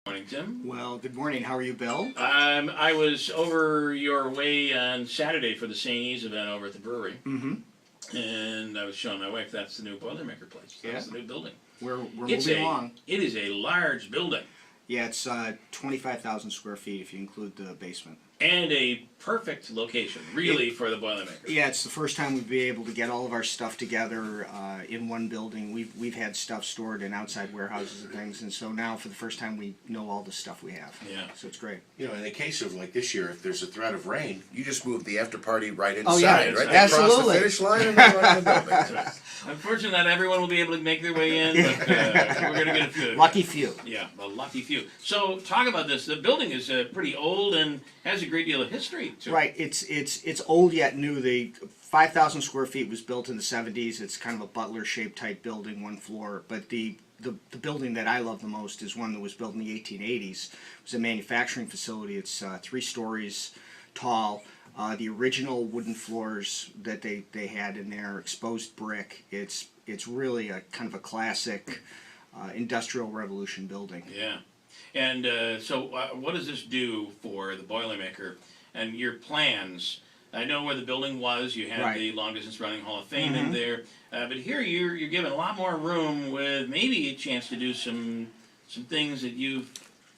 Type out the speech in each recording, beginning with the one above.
Morning, Tim. Well, good morning. How are you, Bill? I was over your way on Saturday for the St. E's event over at the brewery. Mm-hmm. And I was showing my wife that's the new Boilermaker place. That's the new building. We're moving along. It is a large building. Yeah, it's 25,000 square feet if you include the basement. And a perfect location, really, for the Boilermaker. Yeah, it's the first time we've been able to get all of our stuff together in one building. We've had stuff stored in outside warehouses and things, and so now for the first time we know all the stuff we have. Yeah. So it's great. You know, in the case of like this year, if there's a threat of rain, you just move the after party right inside, Oh, yeah, right? absolutely. Across the finish line and right in the building. Unfortunately, not everyone will be able to make their way in, but we're going to get a few. Lucky few. Yeah, a lucky few. So, talk about this. The building is pretty old and has a great deal of history to it. Right. It's old yet new. The 5,000 square feet was built in the 70s. It's kind of a butler-shaped type building, one floor. But the building that I love the most is one that was built in the 1880s. It was a manufacturing facility. It's 3 stories tall. The original wooden floors that they had in there, exposed brick. It's really a kind of a classic industrial revolution building. Yeah. And so what does this do for the Boilermaker and your plans? I know where the building was. You had the long distance running Hall of Fame in there. But here you're given a lot more room with maybe a chance to do some things that you've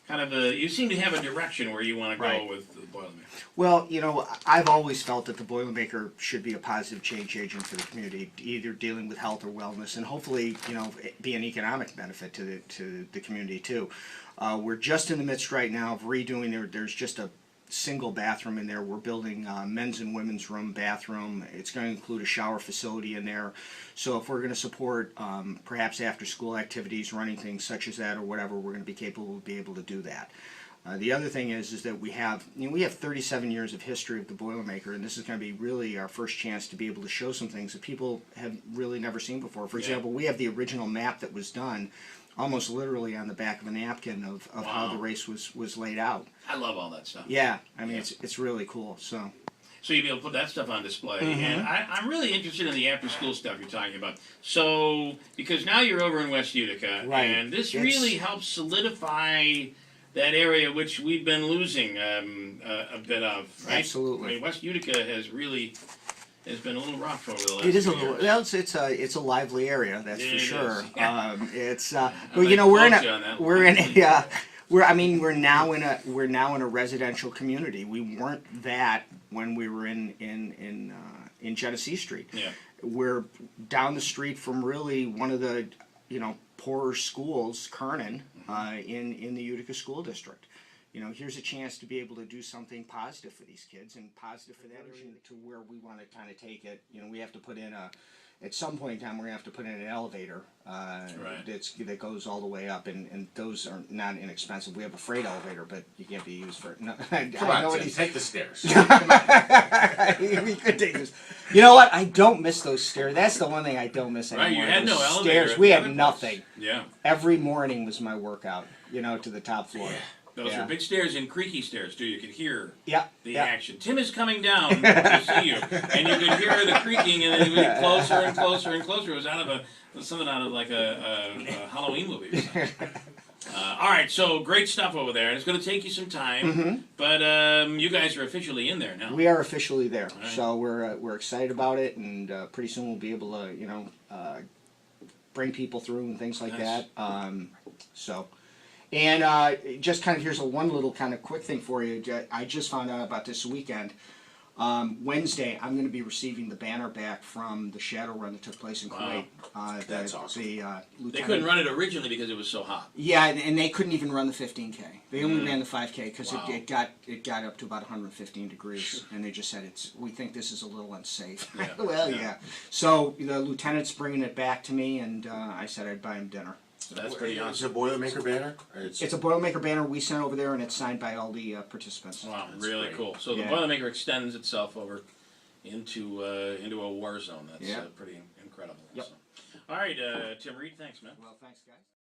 kind of you seem to have a direction where you want to go with the Boilermaker. Well, you know, I've always felt that the Boilermaker should be a positive change agent for the community, either dealing with health or wellness, and hopefully, you know, be an economic benefit to the community too. We're just in the midst right now of redoing. There's just a single bathroom in there. We're building men's and women's room bathroom. It's going to include a shower facility in there. So if we're going to support perhaps after school activities, running things such as that or whatever, we're going to be capable of being able to do that. The other thing is that we have 37 years of history of the Boilermaker, and this is going to be really our first chance to be able to show some things that people have really never seen before. For example, we have the original map that was done almost literally on the back of a napkin of how the race was laid out. I love all that stuff. Yeah, I mean it's really cool. So you'll be able to put that stuff on display. And I'm really interested in the after-school stuff you're talking about. So, because now you're over in West Utica, and this really helps solidify that area which we've been losing a bit of, right? Absolutely. I mean, West Utica has been a little rough over the last it is a few little. years. Well, it's a lively area, that's for sure. Is. But you know we're now in a residential community. We weren't that when we were in Genesee Street. Yeah. We're down the street from really one of the poorer schools, Kernan, in the Utica School District. You know, here's a chance to be able to do something positive for these kids and positive for that area to where we want to kind of take it. You know, we have to put in at some point in time, we're going to have to put in an elevator that goes all the way up, and those are not inexpensive. We have a freight elevator, but you can't be used for it. No, Come on, Tim, take the stairs. We could take this. You know what? I don't miss those stairs. That's the one thing I don't miss anymore. Right, you had no elevator. Stairs. We had nothing. Yeah. Every morning was my workout, to the top floor. Yeah. Those are big stairs and creaky stairs, too. You could hear the action. Tim is coming down to see you, and you could hear the creaking, and then it would get closer and closer and closer. It was something out of like a Halloween movie or something. All right, so great stuff over there, and it's going to take you some time, but you guys are officially in there now. We are officially there, so we're excited about it, and pretty soon we'll be able to bring people through and things like that. And just kind of here's one little kind of quick thing for you. I just found out about this weekend. Wednesday, I'm going to be receiving the banner back from the shadow run that took place in Kuwait. That's awesome. They couldn't run it originally because it was so hot. Yeah, and they couldn't even run the 15K. They only ran the 5K because it got up to about 115 degrees, and they just said we think this is a little unsafe. Well, yeah. So the lieutenant's bringing it back to me, and I said I'd buy him dinner. So that's pretty awesome. It's a Boilermaker banner? It's a Boilermaker banner we sent over there, and it's signed by all the participants. Wow, that's really cool. So the Boilermaker extends itself over into a war zone. That's pretty incredible. Yep. So. All right, Tim Reed, thanks, man. Well, thanks, guys.